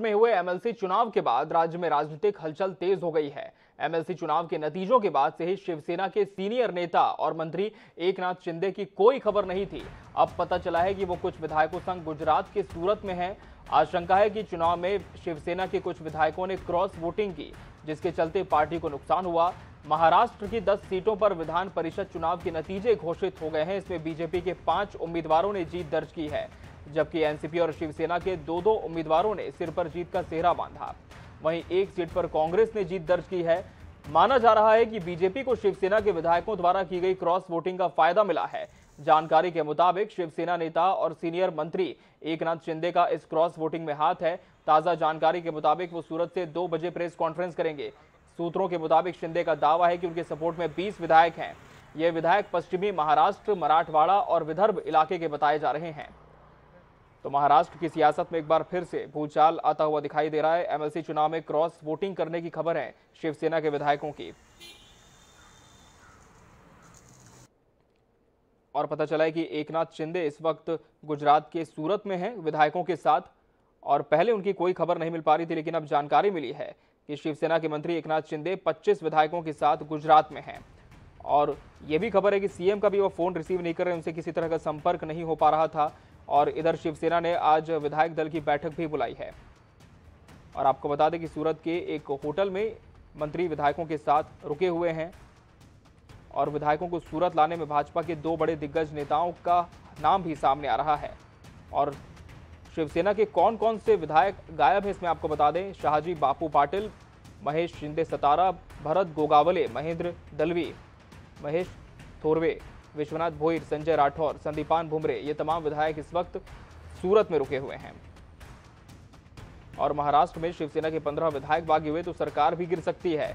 में हुए एमएलसी चुनाव के बाद राज्य में राजनीतिक हलचल तेज हो गई है। एमएलसी चुनाव के नतीजों के बाद से ही शिवसेना के सीनियर नेता और मंत्री एकनाथ शिंदे की कोई खबर नहीं थी। अब पता चला है कि वो कुछ विधायकों संग गुजरात के सूरत में हैं। आशंका है कि चुनाव में शिवसेना के कुछ विधायकों ने क्रॉस वोटिंग की, जिसके चलते पार्टी को नुकसान हुआ। महाराष्ट्र की 10 सीटों पर विधान परिषद चुनाव के नतीजे घोषित हो गए हैं। इसमें बीजेपी के 5 उम्मीदवारों ने जीत दर्ज की है, जबकि एनसीपी और शिवसेना के दो उम्मीदवारों ने सिर पर जीत का सेहरा बांधा। वहीं एक सीट पर कांग्रेस ने जीत दर्ज की है। माना जा रहा है कि बीजेपी को शिवसेना के विधायकों द्वारा की गई क्रॉस वोटिंग का फायदा मिला है। जानकारी के मुताबिक शिवसेना नेता और सीनियर मंत्री एकनाथ शिंदे का इस क्रॉस वोटिंग में हाथ है। ताजा जानकारी के मुताबिक वो सूरत से 2 बजे प्रेस कॉन्फ्रेंस करेंगे। सूत्रों के मुताबिक शिंदे का दावा है कि उनके सपोर्ट में 20 विधायक हैं। ये विधायक पश्चिमी महाराष्ट्र, मराठवाड़ा और विदर्भ इलाके के बताए जा रहे हैं। तो महाराष्ट्र की सियासत में एक बार फिर से भूचाल आता हुआ दिखाई दे रहा है। एमएलसी चुनाव में क्रॉस वोटिंग करने की खबर है शिवसेना के विधायकों की। और पता चला है कि एकनाथ शिंदे इस वक्त गुजरात के सूरत में हैं विधायकों के साथ, और पहले उनकी कोई खबर नहीं मिल पा रही थी, लेकिन अब जानकारी मिली है कि शिवसेना के मंत्री एकनाथ शिंदे 25 विधायकों के साथ गुजरात में हैं। और ये भी खबर है कि सीएम का भी वो फोन रिसीव नहीं कर रहे, उनसे किसी तरह का संपर्क नहीं हो पा रहा था। और इधर शिवसेना ने आज विधायक दल की बैठक भी बुलाई है। और आपको बता दें कि सूरत के एक होटल में मंत्री विधायकों के साथ रुके हुए हैं, और विधायकों को सूरत लाने में भाजपा के 2 बड़े दिग्गज नेताओं का नाम भी सामने आ रहा है। और शिवसेना के कौन कौन से विधायक गायब हैं, इसमें आपको बता दें शाहजी बापू पाटिल, महेश शिंदे सतारा, भरत गोगावले, महेंद्र दलवी, महेश थोरवे, विश्वनाथ भोईर, संजय राठौर, संदीपान भुमरे, ये तमाम विधायक इस वक्त सूरत में रुके हुए हैं। और महाराष्ट्र में शिवसेना के 15 विधायक बागी हुए तो सरकार भी गिर सकती है।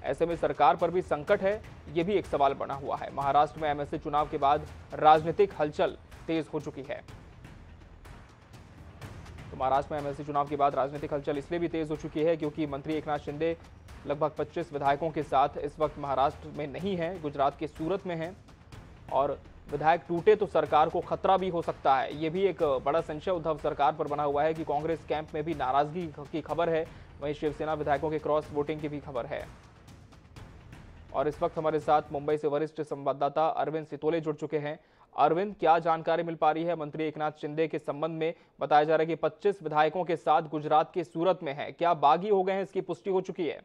ऐसे में सरकार पर भी संकट है, ये भी एक सवाल बना हुआ है। महाराष्ट्र में एमएलसी चुनाव के बाद राजनीतिक हलचल तेज हो चुकी है। तो महाराष्ट्र में एमएलसी चुनाव के बाद राजनीतिक हलचल इसलिए भी तेज हो चुकी है क्योंकि मंत्री एकनाथ शिंदे लगभग 25 विधायकों के साथ इस वक्त महाराष्ट्र में नहीं है, गुजरात के सूरत में है। और विधायक टूटे तो सरकार को खतरा भी हो सकता है। ये भी एक बड़ा संशय उद्धव सरकार पर बना हुआ है कि कांग्रेस कैंप में भी नाराजगी की खबर है। वहीं शिवसेना विधायकों के क्रॉस वोटिंग की भी खबर है। और इस वक्त हमारे साथ मुंबई से वरिष्ठ संवाददाता अरविंद सितोले जुड़ चुके हैं। अरविंद, क्या जानकारी मिल पा रही है मंत्री एकनाथ शिंदे के संबंध में? बताया जा रहा है कि 25 विधायकों के साथ गुजरात के सूरत में है, क्या बागी हो गए हैं, इसकी पुष्टि हो चुकी है?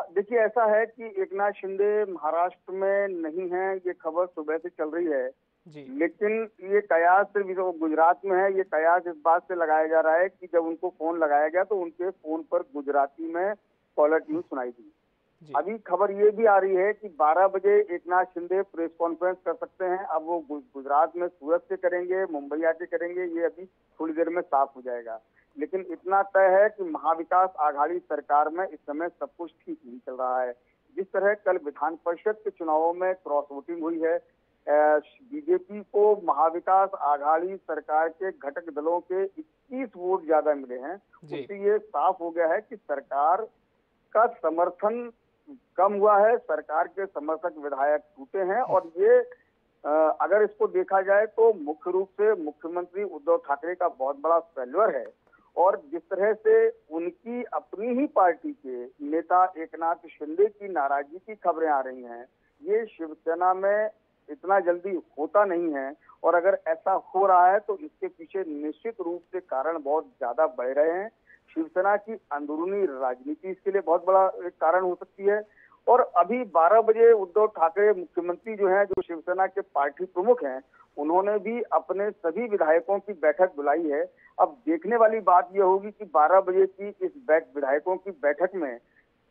देखिए, ऐसा है कि एकनाथ शिंदे महाराष्ट्र में नहीं है, ये खबर सुबह से चल रही है जी। लेकिन ये कयास सिर्फ वो गुजरात में है। ये कयास इस बात से लगाया जा रहा है कि जब उनको फोन लगाया गया तो उनके फोन पर गुजराती में कॉलर ट्यून सुनाई दी। अभी खबर ये भी आ रही है कि 12 बजे एकनाथ शिंदे प्रेस कॉन्फ्रेंस कर सकते हैं। अब वो गुजरात में सूरत से करेंगे, मुंबई आके करेंगे, ये अभी थोड़ी देर में साफ हो जाएगा। लेकिन इतना तय है कि महाविकास आघाड़ी सरकार में इस समय सब कुछ ठीक नहीं चल रहा है। जिस तरह कल विधान परिषद के चुनावों में क्रॉस वोटिंग हुई है, बीजेपी को महाविकास आघाड़ी सरकार के घटक दलों के 21 वोट ज्यादा मिले हैं। उससे ये साफ हो गया है कि सरकार का समर्थन कम हुआ है, सरकार के समर्थक विधायक टूटे हैं। और ये अगर इसको देखा जाए तो मुख्य रूप से मुख्यमंत्री उद्धव ठाकरे का बहुत बड़ा फेल्यूर है। और जिस तरह से उनकी अपनी ही पार्टी के नेता एकनाथ शिंदे की नाराजगी की खबरें आ रही हैं, ये शिवसेना में इतना जल्दी होता नहीं है। और अगर ऐसा हो रहा है तो इसके पीछे निश्चित रूप से कारण बहुत ज्यादा बढ़ रहे हैं। शिवसेना की अंदरूनी राजनीति इसके लिए बहुत बड़ा एक कारण हो सकती है। और अभी 12 बजे उद्धव ठाकरे मुख्यमंत्री जो हैं, जो शिवसेना के पार्टी प्रमुख हैं, उन्होंने भी अपने सभी विधायकों की बैठक बुलाई है। अब देखने वाली बात यह होगी कि 12 बजे की इस विधायकों की बैठक में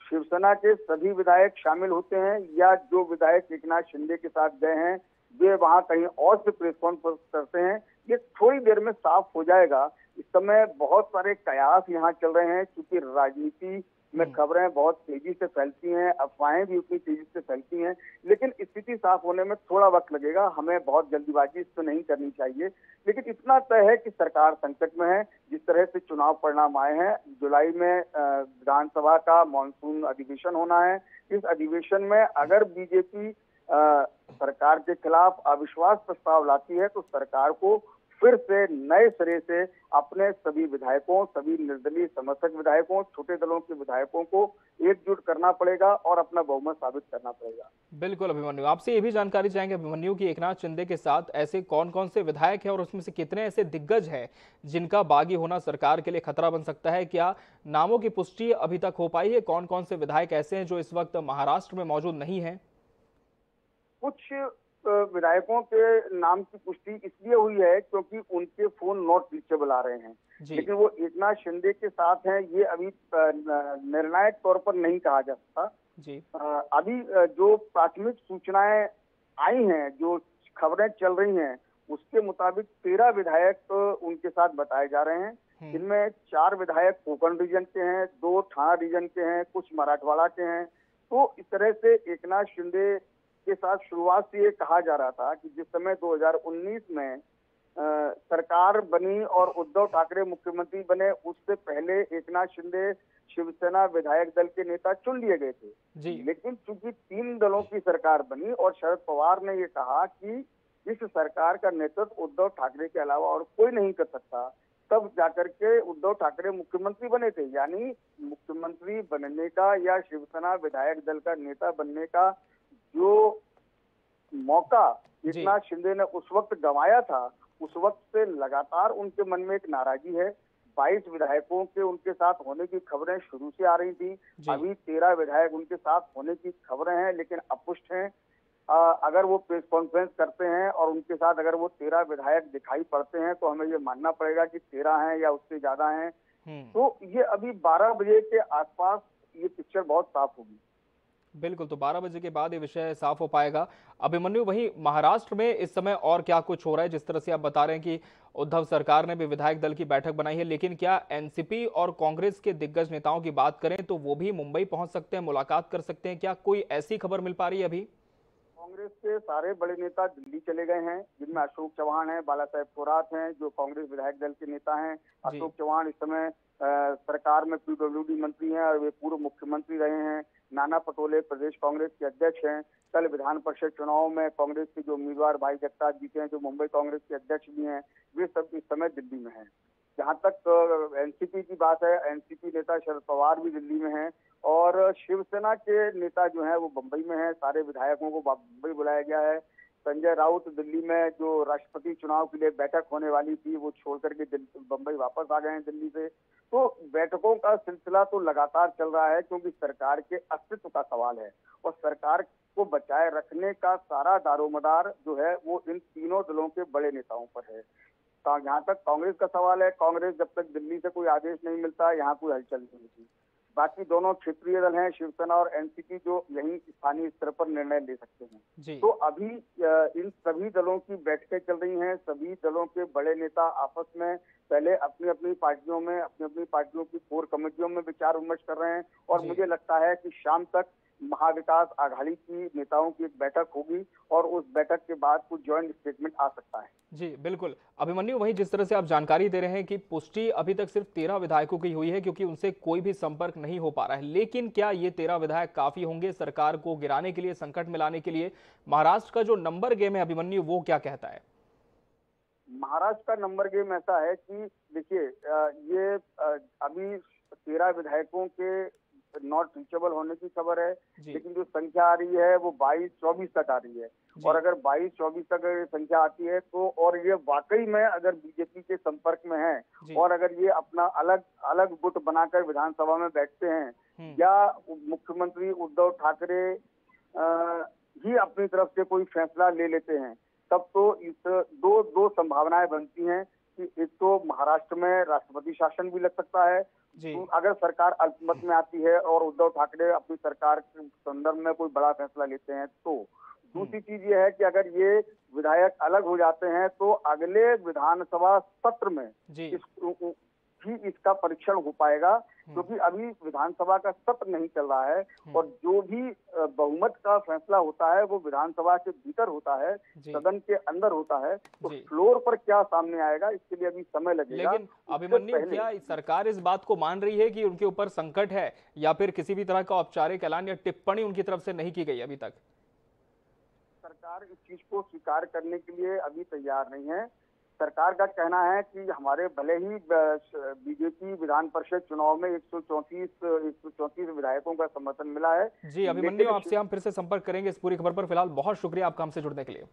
शिवसेना के सभी विधायक शामिल होते हैं या जो विधायक एकनाथ शिंदे के साथ गए हैं वे वहां कहीं और से प्रेस कॉन्फ्रेंस करते हैं। ये थोड़ी देर में साफ हो जाएगा। इस समय बहुत सारे कयास यहाँ चल रहे हैं क्योंकि राजनीति में खबरें बहुत तेजी से फैलती हैं, अफवाहें भी उतनी तेजी से फैलती हैं। लेकिन स्थिति साफ होने में थोड़ा वक्त लगेगा, हमें बहुत जल्दीबाजी इस पर नहीं करनी चाहिए। लेकिन इतना तय है कि सरकार संकट में है। जिस तरह से चुनाव परिणाम आए हैं, जुलाई में विधानसभा का मानसून अधिवेशन होना है। इस अधिवेशन में अगर बीजेपी सरकार के खिलाफ अविश्वास प्रस्ताव लाती है तो सरकार को फिर से नए सिरे से अपने सभी विधायकों, सभी निर्दलीय समर्थक विधायकों, छोटे दलों के विधायकों को एकजुट करना पड़ेगा और अपना बहुमत साबित करना पड़ेगा। बिल्कुल अभिमन्यु, आपसे ये भी जानकारी चाहेंगे अभिमन्यु की एकनाथ शिंदे के साथ ऐसे कौन कौन से विधायक हैं और उसमें से कितने ऐसे दिग्गज हैं जिनका बागी होना सरकार के लिए खतरा बन सकता है? क्या नामों की पुष्टि अभी तक हो पाई है? कौन कौन से विधायक ऐसे हैं जो इस वक्त महाराष्ट्र में मौजूद नहीं है? कुछ विधायकों के नाम की पुष्टि इसलिए हुई है क्योंकि उनके फोन नॉट रीचेबल आ रहे हैं, लेकिन वो एकनाथ शिंदे के साथ हैं ये अभी निर्णायक तौर पर नहीं कहा जा सकता जी। अभी जो प्राथमिक सूचनाएं आई हैं, जो खबरें चल रही हैं, उसके मुताबिक 13 विधायक उनके साथ बताए जा रहे हैं। इनमें 4 विधायक कोंकण रीजन के हैं, 2 ठाणा रीजन के हैं, कुछ मराठवाड़ा के हैं। तो इस तरह से एकनाथ शिंदे के साथ शुरुआत से ये कहा जा रहा था कि जिस समय 2019 में सरकार बनी और उद्धव ठाकरे मुख्यमंत्री बने, उससे पहले एकनाथ शिंदे शिवसेना विधायक दल के नेता चुन लिए गए थे जी। लेकिन चूंकि 3 दलों की सरकार बनी और शरद पवार ने ये कहा कि इस सरकार का नेतृत्व उद्धव ठाकरे के अलावा और कोई नहीं कर सकता, तब जाकर के उद्धव ठाकरे मुख्यमंत्री बने थे। यानी मुख्यमंत्री बनने का या शिवसेना विधायक दल का नेता बनने का जो मौका एकनाथ शिंदे ने उस वक्त गंवाया था, उस वक्त से लगातार उनके मन में एक नाराजगी है। 22 विधायकों के उनके साथ होने की खबरें शुरू से आ रही थी, अभी 13 विधायक उनके साथ होने की खबरें हैं लेकिन अपुष्ट हैं। अगर वो प्रेस कॉन्फ्रेंस करते हैं और उनके साथ अगर वो 13 विधायक दिखाई पड़ते हैं तो हमें ये मानना पड़ेगा कि 13 हैं या उससे ज्यादा हैं। तो ये अभी 12 बजे के आसपास ये पिक्चर बहुत साफ होगी। बिल्कुल, तो 12 बजे के बाद ये विषय साफ हो पाएगा। अभिमन्यु, वहीं महाराष्ट्र में इस समय और क्या कुछ हो रहा है? जिस तरह से आप बता रहे हैं कि उद्धव सरकार ने भी विधायक दल की बैठक बनाई है, लेकिन क्या एनसीपी और कांग्रेस के दिग्गज नेताओं की बात करें तो वो भी मुंबई पहुंच सकते हैं, मुलाकात कर सकते हैं? क्या कोई ऐसी खबर मिल पा रही है अभी? कांग्रेस के सारे बड़े नेता दिल्ली चले गए हैं, जिनमें अशोक चौहान है, बाला साहेब थोराट हैं, जो कांग्रेस विधायक दल के नेता हैं। अशोक चौहान इस समय सरकार में पीडब्ल्यूडी मंत्री हैं और वे पूर्व मुख्यमंत्री रहे हैं। नाना पटोले प्रदेश कांग्रेस के अध्यक्ष हैं। कल विधान परिषद चुनाव में कांग्रेस के जो उम्मीदवार भाई जगताप जीते हैं, जो मुंबई कांग्रेस के अध्यक्ष भी हैं, वे सब इस समय दिल्ली में हैं। जहां तक एनसीपी की बात है, एनसीपी नेता शरद पवार भी दिल्ली में हैं और शिवसेना के नेता जो हैं वो बंबई में हैं। सारे विधायकों को बंबई बुलाया गया है। संजय राउत दिल्ली में जो राष्ट्रपति चुनाव के लिए बैठक होने वाली थी वो छोड़ करके बंबई वापस आ गए हैं दिल्ली से। तो बैठकों का सिलसिला तो लगातार चल रहा है क्योंकि सरकार के अस्तित्व का सवाल है और सरकार को बचाए रखने का सारा दारोमदार जो है वो इन तीनों दलों के बड़े नेताओं पर है। जहाँ तक कांग्रेस का सवाल है, कांग्रेस जब तक दिल्ली से कोई आदेश नहीं मिलता यहाँ कोई हलचल नहीं होती। बाकी दोनों क्षेत्रीय दल हैं, शिवसेना और एनसीपी, जो यही स्थानीय स्तर पर निर्णय ले सकते हैं। तो अभी इन सभी दलों की बैठकें चल रही हैं। सभी दलों के बड़े नेता आपस में पहले अपनी अपनी पार्टियों की कोर कमेटियों में विचार विमर्श कर रहे हैं और मुझे लगता है कि शाम तक महाविकास आघाड़ी की नेताओं की एक बैठक होगी और उस बैठक के बाद कुछ ज्वाइंट स्टेटमेंट आ सकता है। जी बिल्कुल अभिमन्यु, वहीं जिस तरह से आप जानकारी दे रहे हैं कि पुष्टि अभी तक सिर्फ 13 विधायकों की हुई है क्योंकि उनसे कोई भी संपर्क नहीं हो पा रहा है, लेकिन क्या ये 13 विधायक काफी होंगे सरकार को गिराने के लिए, संकट में लाने के लिए? महाराष्ट्र का जो नंबर गेम है अभिमन्यु, वो क्या कहता है? महाराष्ट्र का नंबर गेम ऐसा है कि देखिए, ये अभी 13 विधायकों के नॉट रीचेबल होने की खबर है, लेकिन जो संख्या आ रही है वो 22-24 तक आ रही है और अगर 22-24 तक अगर संख्या आती है तो और ये वाकई में अगर बीजेपी के संपर्क में है और अगर ये अपना अलग अलग गुट बनाकर विधानसभा में बैठते हैं या मुख्यमंत्री उद्धव ठाकरे ही अपनी तरफ से कोई फैसला ले लेते हैं, तब तो इस दो संभावनाएं बनती हैं कि एक तो महाराष्ट्र में राष्ट्रपति शासन भी लग सकता है तो अगर सरकार अल्पमत में आती है और उद्धव ठाकरे अपनी सरकार के संदर्भ में कोई बड़ा फैसला लेते हैं तो। दूसरी चीज ये है कि अगर ये विधायक अलग हो जाते हैं तो अगले विधानसभा सत्र में इसका परीक्षण हो पाएगा क्योंकि अभी विधानसभा का सत्र नहीं चल रहा है और जो भी बहुमत का फैसला होता है वो विधानसभा के भीतर होता है, सदन के अंदर होता है। तो फ्लोर पर क्या सामने आएगा इसके लिए अभी समय लगेगा। लेकिन अभिमन्यु, क्या सरकार इस बात को मान रही है कि उनके ऊपर संकट है या फिर किसी भी तरह का औपचारिक ऐलान या टिप्पणी उनकी तरफ से नहीं की गई अभी तक? सरकार इस चीज को स्वीकार करने के लिए अभी तैयार नहीं है। सरकार का कहना है कि हमारे भले ही बीजेपी विधान परिषद चुनाव में 134 विधायकों का समर्थन मिला है। जी अभिमन्यु, आपसे हम फिर से संपर्क करेंगे इस पूरी खबर पर। फिलहाल बहुत शुक्रिया आपका हमसे जुड़ने के लिए।